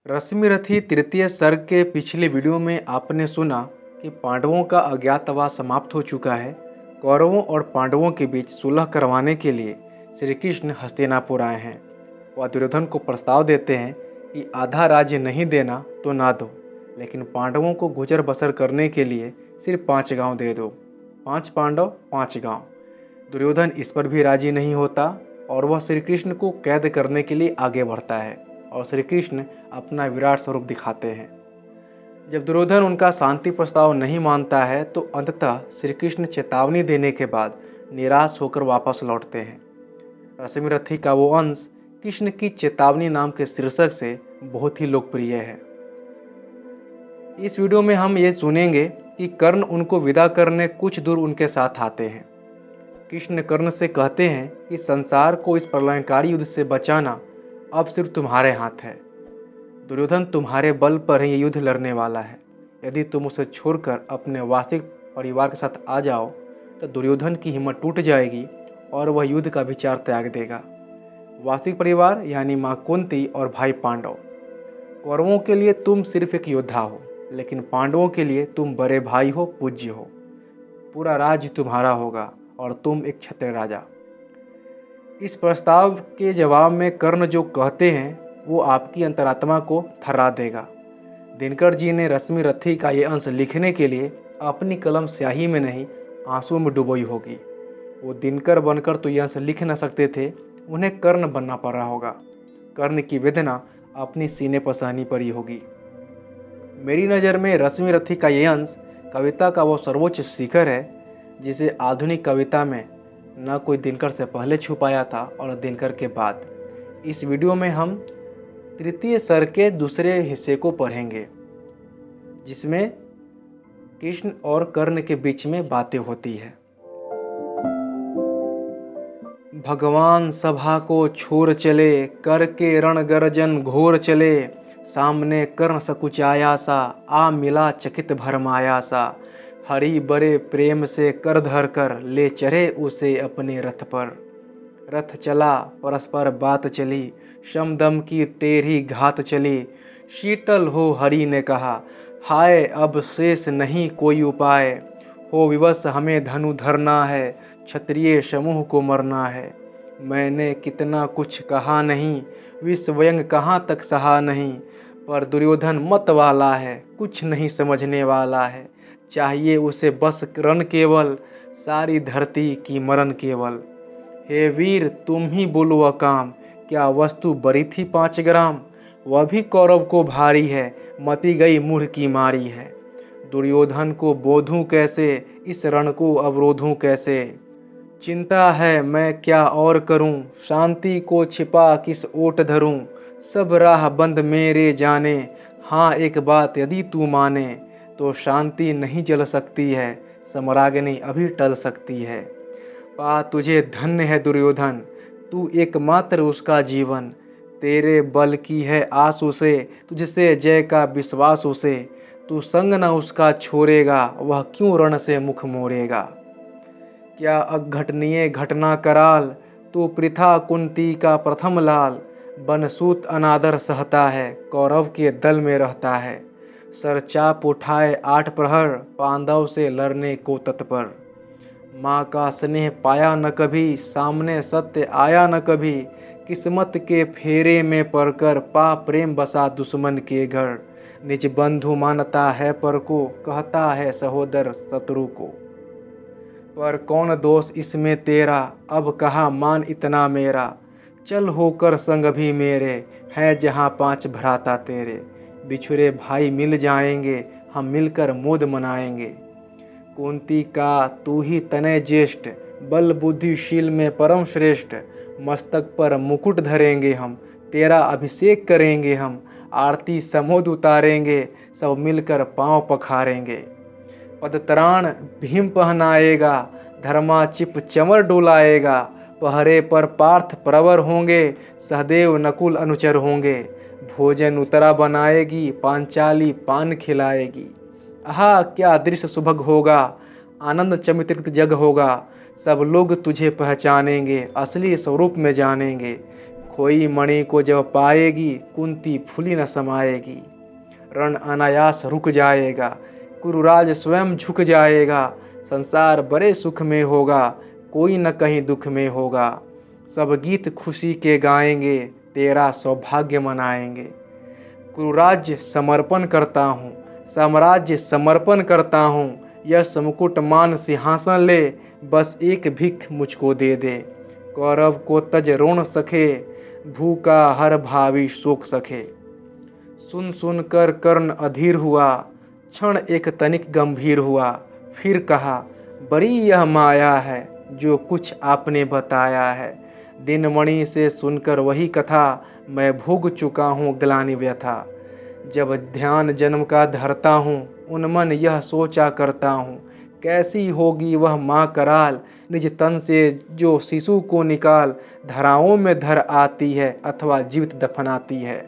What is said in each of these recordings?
रश्मिरथी तृतीय सर्ग के पिछले वीडियो में आपने सुना कि पांडवों का अज्ञातवास समाप्त हो चुका है। कौरवों और पांडवों के बीच सुलह करवाने के लिए श्री कृष्ण हस्तिनापुर आए हैं। वह दुर्योधन को प्रस्ताव देते हैं कि आधा राज्य नहीं देना तो ना दो, लेकिन पांडवों को गुजर बसर करने के लिए सिर्फ 5 गांव दे दो। 5 पांडव 5 गांव। दुर्योधन इस पर भी राजी नहीं होता और वह श्री कृष्ण को कैद करने के लिए आगे बढ़ता है और श्री कृष्ण अपना विराट स्वरूप दिखाते हैं। जब दुर्योधन उनका शांति प्रस्ताव नहीं मानता है तो अंततः श्री कृष्ण चेतावनी देने के बाद निराश होकर वापस लौटते हैं। रश्मिरथी का वो अंश कृष्ण की चेतावनी नाम के शीर्षक से बहुत ही लोकप्रिय है। इस वीडियो में हम ये सुनेंगे कि कर्ण उनको विदा करने कुछ दूर उनके साथ आते हैं। कृष्ण कर्ण से कहते हैं कि संसार को इस प्रलयंकारी युद्ध से बचाना अब सिर्फ तुम्हारे हाथ है। दुर्योधन तुम्हारे बल पर ही ये युद्ध लड़ने वाला है। यदि तुम उसे छोड़कर अपने वास्तविक परिवार के साथ आ जाओ तो दुर्योधन की हिम्मत टूट जाएगी और वह युद्ध का विचार त्याग देगा। वास्तविक परिवार यानी माँ कुंती और भाई पांडव। कौरवों के लिए तुम सिर्फ एक योद्धा हो, लेकिन पांडवों के लिए तुम बड़े भाई हो, पूज्य हो। पूरा राज्य तुम्हारा होगा और तुम एक क्षत्रिय राजा। इस प्रस्ताव के जवाब में कर्ण जो कहते हैं वो आपकी अंतरात्मा को थर्रा देगा। दिनकर जी ने रश्मिरथी का ये अंश लिखने के लिए अपनी कलम स्याही में नहीं, आंसू में डुबोई होगी। वो दिनकर बनकर तो ये अंश लिख न सकते थे, उन्हें कर्ण बनना पड़ रहा होगा। कर्ण की वेदना अपनी सीने पर सहनी पड़ी होगी। मेरी नज़र में रश्मिरथी का ये अंश कविता का वो सर्वोच्च शिखर है जिसे आधुनिक कविता में न कोई दिनकर से पहले छुपाया था और दिनकर के बाद। इस वीडियो में हम तृतीय सर्ग के दूसरे हिस्से को पढ़ेंगे, जिसमें कृष्ण और कर्ण के बीच में बातें होती है। भगवान सभा को छोड़ चले, करके रण गर्जन घोर चले। सामने कर्ण सकुचाया सा, आ मिला चकित भरमाया सा। हरि बड़े प्रेम से कर धर कर, ले चढ़े उसे अपने रथ पर। रथ चला परस्पर बात चली, शमदम की टेढ़ी घात चली। शीतल हो हरि ने कहा, हाय अब शेष नहीं कोई उपाय। हो विवश हमें धनु धरना है, क्षत्रिय समूह को मरना है। मैंने कितना कुछ कहा नहीं, विषव्यंग कहाँ तक सहा नहीं। पर दुर्योधन मत वाला है, कुछ नहीं समझने वाला है। चाहिए उसे बस रण केवल, सारी धरती की मरण केवल। हे वीर तुम ही बोलो वह काम, क्या वस्तु बड़ी थी 5 ग्राम। वह भी कौरव को भारी है, मती गई मूढ़ की मारी है। दुर्योधन को बोधूं कैसे, इस रण को अवरोधूं कैसे। चिंता है मैं क्या और करूं, शांति को छिपा किस ओट धरूं। सब राह बंद मेरे जाने, हाँ एक बात यदि तू माने। तो शांति नहीं जल सकती है, समराग्नि अभी टल सकती है। पा तुझे धन्य है दुर्योधन, तू एकमात्र उसका जीवन। तेरे बल की है आस उसे, तुझसे जय का विश्वास उसे। तू संग न उसका छोड़ेगा, वह क्यों रण से मुख मोड़ेगा। क्या अघटनीय घटना कराल, तू पृथा कुंती का प्रथम लाल। बनसूत अनादर सहता है, कौरव के दल में रहता है। सर चाप उठाए 8 प्रहर, पांडव से लड़ने को तत्पर। माँ का स्नेह पाया न कभी, सामने सत्य आया न कभी। किस्मत के फेरे में पड़कर, पा प्रेम बसा दुश्मन के घर। निज बंधु मानता है पर को, कहता है सहोदर शत्रु को। पर कौन दोष इसमें तेरा, अब कहा मान इतना मेरा। चल होकर संग भी मेरे, है जहाँ 5 भ्राता तेरे। बिछुड़े भाई मिल जाएंगे, हम मिलकर मोद मनाएंगे। कुंती का तू ही तनय ज्येष्ठ, बल बुद्धिशील में परम श्रेष्ठ। मस्तक पर मुकुट धरेंगे हम, तेरा अभिषेक करेंगे हम। आरती समोद उतारेंगे, सब मिलकर पांव पखारेंगे। पदत्राण भीम पहनाएगा, धर्माचिप चमर डोलाएगा। पहरे पर पार्थ प्रवर होंगे, सहदेव नकुल अनुचर होंगे। भोजन उतरा बनाएगी, पांचाली पान खिलाएगी। आहा क्या दृश्य सुभग होगा, आनंद चमत्कृत जग होगा। सब लोग तुझे पहचानेंगे, असली स्वरूप में जानेंगे। खोई मणि को जब पाएगी कुंती फूली न समाएगी। रण अनायास रुक जाएगा, कुरुराज स्वयं झुक जाएगा। संसार बड़े सुख में होगा, कोई न कहीं दुख में होगा। सब गीत खुशी के गाएंगे, तेरा सौभाग्य मनाएंगे। कुरुराज्य समर्पण करता हूँ, साम्राज्य समर्पण करता हूँ। यश मुकुट मान सिंहासन ले, बस एक भिख मुझको दे दे। कौरव को तज रोण सखे, भूखा हर भावी शोक सखे। सुन सुन कर कर्ण अधीर हुआ, क्षण एक तनिक गंभीर हुआ। फिर कहा, बड़ी यह माया है, जो कुछ आपने बताया है। दिनमणि से सुनकर वही कथा, मैं भोग चुका हूँ ग्लानि व्यथा। जब ध्यान जन्म का धरता हूँ, उन्मन यह सोचा करता हूँ। कैसी होगी वह माँ कराल, निज तन से जो शिशु को निकाल धराओं में धर आती है अथवा जीवित दफनाती है।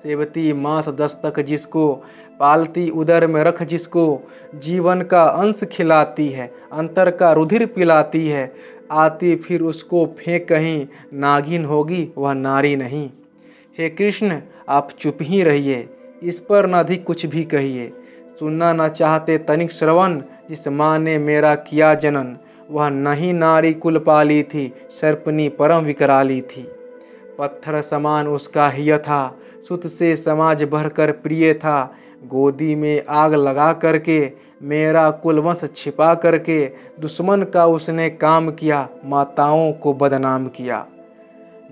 सेवती मांस दस्तक जिसको, पालती उदर में रख जिसको। जीवन का अंश खिलाती है, अंतर का रुधिर पिलाती है। आती फिर उसको फेंक कहीं, नागिन होगी वह नारी नहीं। हे कृष्ण आप चुप ही रहिए, इस पर न अधिक कुछ भी कहिए। सुनना न चाहते तनिक श्रवण, जिस माँ ने मेरा किया जनन। वह नहीं नारी कुल पाली थी, सर्पनी परम विकराली थी। पत्थर समान उसका हिय था, सुत से समाज भरकर प्रिय था। गोदी में आग लगा करके, मेरा कुलवंश छिपा करके। दुश्मन का उसने काम किया, माताओं को बदनाम किया।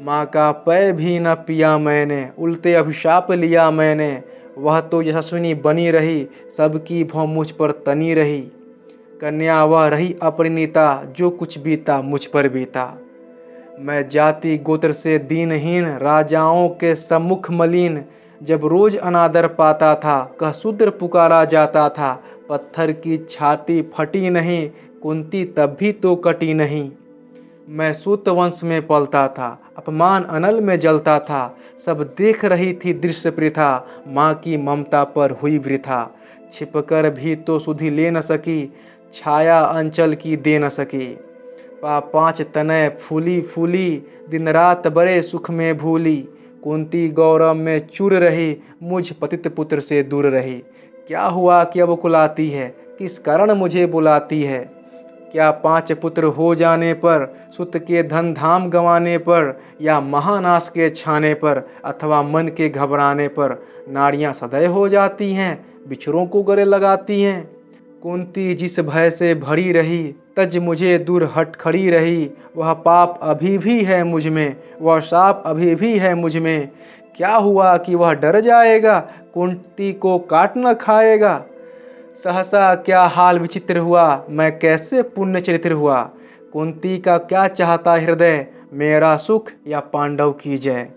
माँ का पै भी न पिया मैंने, उल्टे अभिशाप लिया मैंने। वह तो यशस्विनी बनी रही, सबकी भौं मुझ पर तनी रही। कन्या वह रही अपरिणीता, जो कुछ बीता मुझ पर बीता। मैं जाति गोत्र से दीनहीन, राजाओं के सम्मुख मलिन। जब रोज अनादर पाता था, कह शूद्र पुकारा जाता था। पत्थर की छाती फटी नहीं, कुंती तब भी तो कटी नहीं। मैं सूत वंश में पलता था, अपमान अनल में जलता था। सब देख रही थी दृश्य प्रथा, माँ की ममता पर हुई वृथा। छिपकर भी तो सुधि ले न सकी, छाया अंचल की दे न सकी। पाँच तनय फूली फूली, दिन रात बड़े सुख में भूली। कुंती गौरव में चूर रही, मुझ पतित पुत्र से दूर रही। क्या हुआ कि अब कुलाती है, किस कारण मुझे बुलाती है। क्या 5 पुत्र हो जाने पर, सुत के धन धाम गंवाने पर, या महानाश के छाने पर, अथवा मन के घबराने पर नारियां सदैव हो जाती हैं, बिछड़ों को गले लगाती हैं। कुंती जिस भय से भरी रही, तज मुझे दूर हट खड़ी रही। वह पाप अभी भी है मुझ में, वह शाप अभी भी है मुझ में। क्या हुआ कि वह डर जाएगा, कुंती को काट न खाएगा। सहसा क्या हाल विचित्र हुआ, मैं कैसे पुण्य चरित्र हुआ। कुंती का क्या चाहता हृदय, मेरा सुख या पांडव की जय।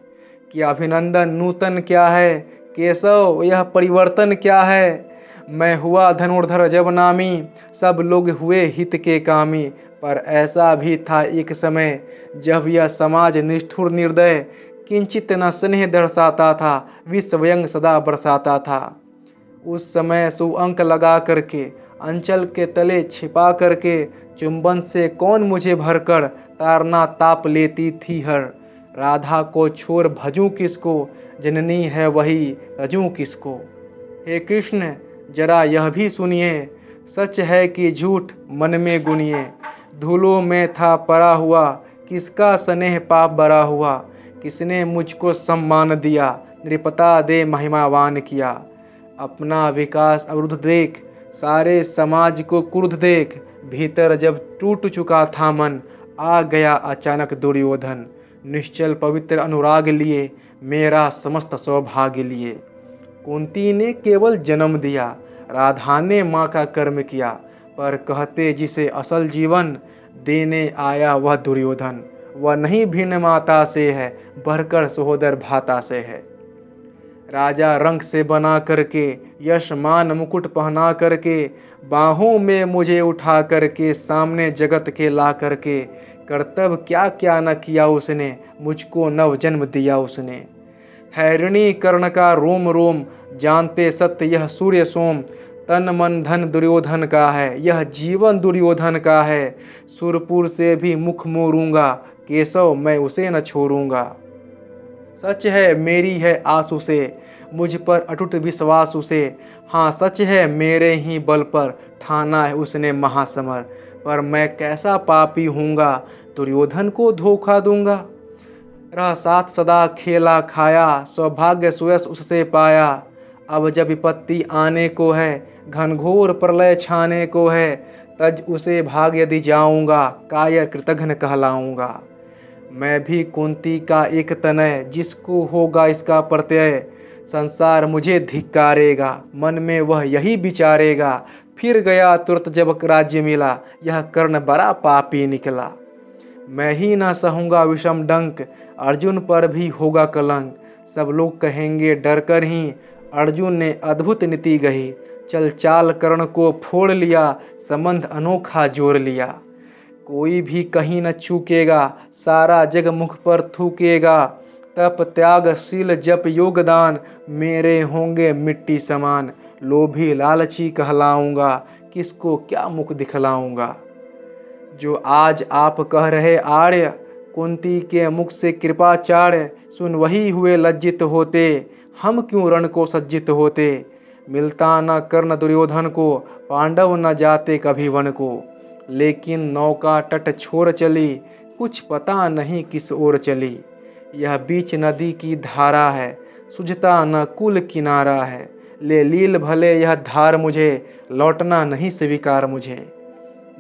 कि अभिनंदन नूतन क्या है, केशव यह परिवर्तन क्या है। मैं हुआ धनुर्धर जब नामी, सब लोग हुए हित के कामी। पर ऐसा भी था एक समय, जब यह समाज निष्ठुर निर्दय। किंचित न स्नेह दर्शाता था, विष व्यंग सदा बरसाता था। उस समय सुअंक लगा करके, अंचल के तले छिपा करके। चुंबन से कौन मुझे भरकर, तारना ताप लेती थी हर। राधा को छोड़ भजूं किसको, जननी है वही तजूं किसको। हे कृष्ण जरा यह भी सुनिए, सच है कि झूठ मन में गुनिए। धूलों में था पड़ा हुआ, किसका स्नेह पाप बरा हुआ। किसने मुझको सम्मान दिया, नृपता दे महिमावान किया। अपना विकास अवरुद्ध देख, सारे समाज को क्रुद्ध देख। भीतर जब टूट चुका था मन, आ गया अचानक दुर्योधन। निश्चल पवित्र अनुराग लिए, मेरा समस्त सौभाग्य लिए। कुंती ने केवल जन्म दिया, राधा ने माँ का कर्म किया। पर कहते जिसे असल जीवन, देने आया वह दुर्योधन। वह नहीं भिन्न माता से है, बढ़कर सहोदर भाता से है। राजा रंग से बना करके, यश मान मुकुट पहना करके। बाहों में मुझे उठा करके, सामने जगत के ला करके। कर्तव्य क्या क्या न किया उसने, मुझको नव जन्म दिया उसने। हैरिणी कर्ण का रोम रोम, जानते सत्य यह सूर्य सोम। तन मन धन दुर्योधन का है, यह जीवन दुर्योधन का है। सुरपुर से भी मुख मोड़ूंगा, केशव मैं उसे न छोड़ूंगा। सच है मेरी है आस उसे, मुझ पर अटूट विश्वास उसे। हाँ सच है मेरे ही बल पर ठाना है उसने महासमर। पर मैं कैसा पापी हूँगा, दुर्योधन को धोखा दूंगा। रहा साथ सदा खेला खाया, सौभाग्य सुयश उससे पाया। अब जब विपत्ति आने को है, घनघोर प्रलय छाने को है, तज उसे भाग यदि जाऊंगा, कायर कृतघ्न कहलाऊंगा। मैं भी कुंती का एक तनय, जिसको होगा इसका प्रत्यय, संसार मुझे धिक्कारेगा, मन में वह यही विचारेगा। फिर गया तुरंत जब राज्य मिला, यह कर्ण बड़ा पापी निकला। मैं ही न सहूँगा विषम डंक, अर्जुन पर भी होगा कलंक। सब लोग कहेंगे डर कर ही, अर्जुन ने अद्भुत नीति गही। चल चाल कर्ण को फोड़ लिया, संबंध अनोखा जोड़ लिया। कोई भी कहीं न चूकेगा, सारा जग मुख पर थूकेगा। तप त्याग शील जप योगदान, मेरे होंगे मिट्टी समान। लोभी लालची कहलाऊंगा, किसको क्या मुख दिखलाऊंगा। जो आज आप कह रहे आर्य, कुंती के मुख से कृपाचार्य, सुन वही हुए लज्जित होते, हम क्यों रण को सज्जित होते। मिलता न कर्ण दुर्योधन को, पांडव न जाते कभी वन को। लेकिन नौका तट छोड़ चली, कुछ पता नहीं किस ओर चली। यह बीच नदी की धारा है, सुझता न कुल किनारा है। ले लील भले यह धार मुझे, लौटना नहीं स्वीकार मुझे।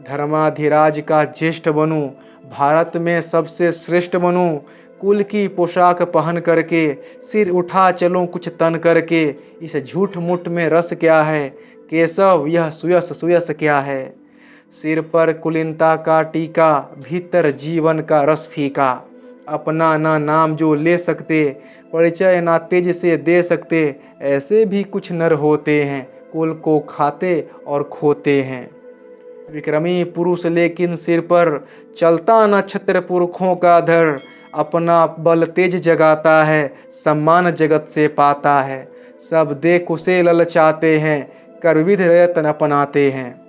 धर्माधिराज का ज्येष्ठ बनूं, भारत में सबसे श्रेष्ठ बनूं। कुल की पोशाक पहन करके, सिर उठा चलूं कुछ तन करके। इस झूठ मूठ में रस क्या है, केशव यह सुयस सुयस क्या है। सिर पर कुलीनता का टीका, भीतर जीवन का रस फीका। अपना ना नाम जो ले सकते, परिचय ना तेज से दे सकते। ऐसे भी कुछ नर होते हैं, कुल को खाते और खोते हैं। विक्रमी पुरुष लेकिन सिर पर, चलता न छत्र पुरखों का धर। अपना बल तेज जगाता है, सम्मान जगत से पाता है। सब देख उसे ललचाते हैं, कर विधि यत्न अपनाते हैं।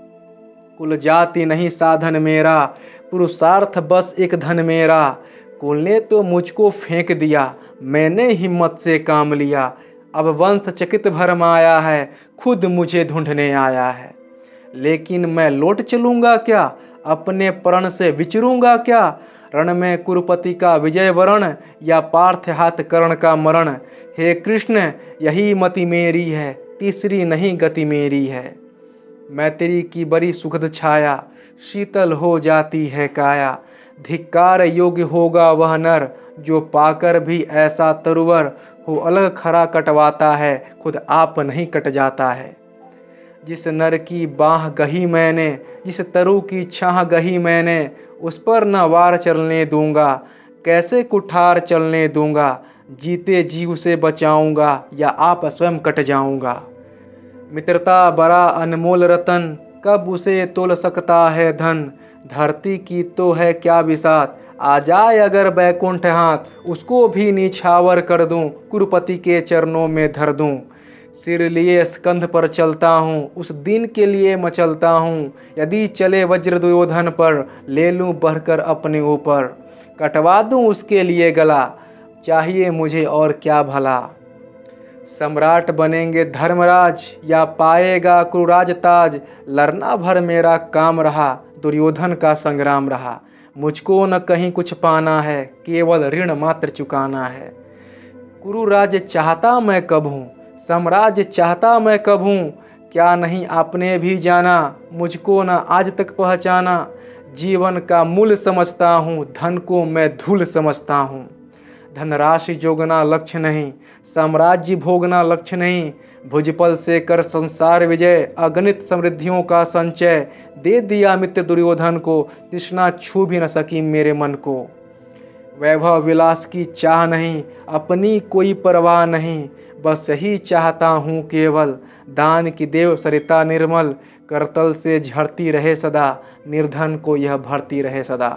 कुल जाति नहीं साधन मेरा, पुरुषार्थ बस एक धन मेरा। कुल ने तो मुझको फेंक दिया, मैंने हिम्मत से काम लिया। अब वंश चकित भरमाया है, खुद मुझे ढूंढने आया है। लेकिन मैं लौट चलूंगा क्या, अपने प्रण से विचरूंगा क्या। रण में कुरुपति का विजय वरण, या पार्थ हाथ कर्ण का मरण। हे कृष्ण यही मति मेरी है, तीसरी नहीं गति मेरी है। मैत्री की बड़ी सुखद छाया, शीतल हो जाती है काया। धिक्कार योग्य होगा वह नर, जो पाकर भी ऐसा तरुवर हो। अलग खरा कटवाता है, खुद आप नहीं कट जाता है। जिस नर की बाह गही मैंने, जिस तरु की छाह गही मैंने। उस पर न वार चलने दूंगा, कैसे कुठार चलने दूंगा। जीते जी उसे बचाऊंगा, या आप स्वयं कट जाऊंगा। मित्रता बड़ा अनमोल रतन, कब उसे तोल सकता है धन। धरती की तो है क्या बिसात, आ जाए अगर बैकुंठ हाथ। उसको भी निछावर कर दूं, कुरुपति के चरणों में धर दूं। सिर लिए स्कंध पर चलता हूँ, उस दिन के लिए मचलता हूँ। यदि चले वज्र दुर्योधन पर, ले लूँ बढ़कर अपने ऊपर। कटवा दूँ उसके लिए गला, चाहिए मुझे और क्या भला। सम्राट बनेंगे धर्मराज, या पाएगा कुरुराज ताज। लड़ना भर मेरा काम रहा, दुर्योधन का संग्राम रहा। मुझको न कहीं कुछ पाना है, केवल ऋण मात्र चुकाना है। कुरुराज चाहता मैं कब हूँ, साम्राज्य चाहता मैं कब हूँ। क्या नहीं आपने भी जाना, मुझको न आज तक पहचाना। जीवन का मूल समझता हूँ, धन को मैं धूल समझता हूँ। धनराशि जोगना लक्ष्य नहीं, साम्राज्य भोगना लक्ष्य नहीं। भुजबल से कर संसार विजय, अगणित समृद्धियों का संचय। दे दिया मित्र दुर्योधन को, तृष्णा छू भी न सकी मेरे मन को। वैभव विलास की चाह नहीं, अपनी कोई परवाह नहीं। बस यही चाहता हूँ केवल, दान की देव सरिता निर्मल। करतल से झरती रहे सदा, निर्धन को यह भरती रहे सदा।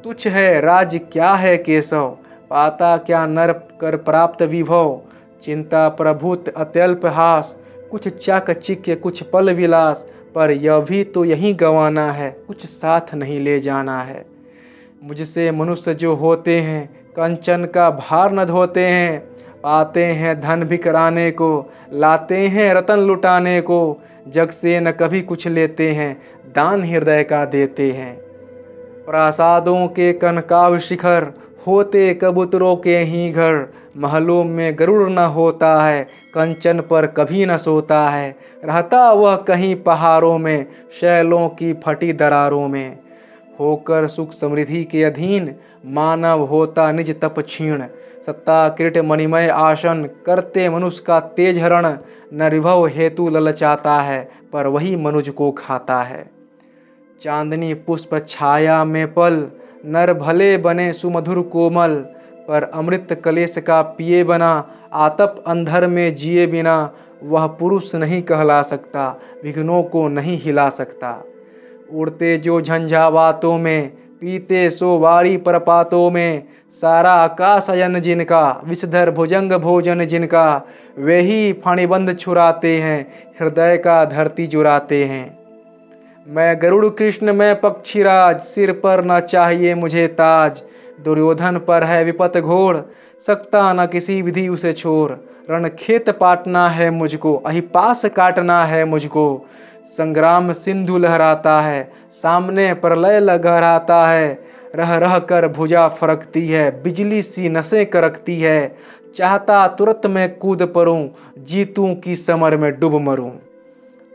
तुच्छ है राज क्या है केशव, पाता क्या नर कर प्राप्त विभव। चिंता प्रभुत अत्यल्प हास, कुछ चाकचिक्य कुछ पल विलास। पर यह भी तो यहीं गंवाना है, कुछ साथ नहीं ले जाना है। मुझसे मनुष्य जो होते हैं, कंचन का भार न ढोते हैं, पाते हैं धन भिखराने को, लाते हैं रतन लुटाने को, जग से न कभी कुछ लेते हैं, दान हृदय का देते हैं। प्रासादों के कनकाव शिखर, होते कबूतरों के ही घर, महलों में गरुड़ न होता है, कंचन पर कभी न सोता है, रहता वह कहीं पहाड़ों में, शैलों की फटी दरारों में। होकर सुख समृद्धि के अधीन, मानव होता निज तप क्षीण, सत्ता किरीट मणिमय आसन, करते मनुष्य का तेज हरण, नरभव हेतु ललचाता है, पर वही मनुज को खाता है। चांदनी पुष्प छाया में पल, नर भले बने सुमधुर कोमल, पर अमृत कलेश का पिए बना, आतप अंधर में जिए बिना, वह पुरुष नहीं कहला सकता, विघ्नों को नहीं हिला सकता। उड़ते जो झंझावातों में, पीते सो वारी परपातों में, सारा आकाश अयन जिनका, विषधर भुजंग भोजन जिनका, वे ही फाणिबंध छुराते हैं, हृदय का धरती जुराते हैं। मैं गरुड़ कृष्ण मैं पक्षीराज, सिर पर न चाहिए मुझे ताज, दुर्योधन पर है विपत घोर, सकता न किसी विधि उसे छोड़, रण खेत पाटना है मुझको, अहिपास काटना है मुझको, संग्राम सिंधु लहराता है, सामने प्रलय लहराता है, रह रह कर भुजा फरकती है, बिजली सी नसें करकती है, चाहता तुरंत मैं कूद परूं, जीतूं की समर में डूब मरूं।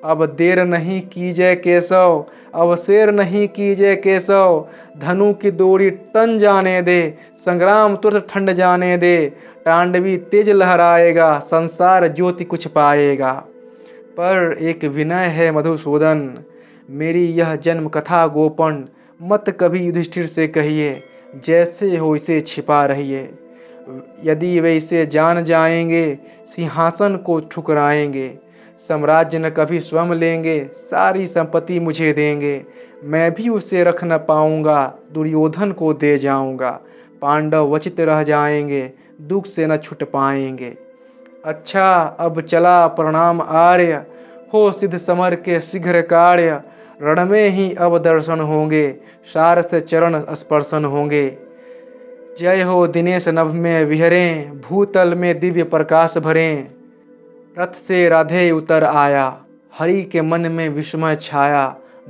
अब देर नहीं कीजिए केशव, अब शेर नहीं कीजिए केशव, धनु की डोरी तन जाने दे, संग्राम तुरंत ठंड जाने दे, तांडवी तेज लहराएगा, संसार ज्योति कुछ पाएगा। पर एक विनय है मधुसूदन, मेरी यह जन्म कथा गोपन, मत कभी युधिष्ठिर से कहिए, जैसे हो इसे छिपा रहिए। यदि वे इसे जान जाएंगे, सिंहासन को ठुकराएंगे, साम्राज्य न कभी स्वयं लेंगे, सारी संपत्ति मुझे देंगे, मैं भी उसे रख न पाऊंगा, दुर्योधन को दे जाऊंगा, पांडव वचित रह जाएंगे, दुख से न छुट पाएंगे। अच्छा अब चला प्रणाम आर्य, हो सिद्ध समर के शीघ्र कार्य, रण में ही अब दर्शन होंगे, सार से चरण स्पर्शन होंगे। जय हो दिनेश नभ में विहरें, भूतल में दिव्य प्रकाश भरें, रथ से राधे उतर आया, हरि के मन में विस्मय छाया,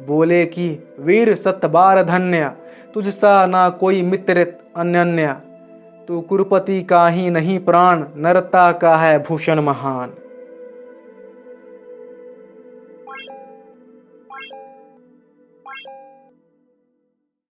बोले कि वीर सतबार धन्य, तुझसा ना कोई मित्र अनन्य, तू कुरुपति का ही नहीं प्राण, नरता का है भूषण महान।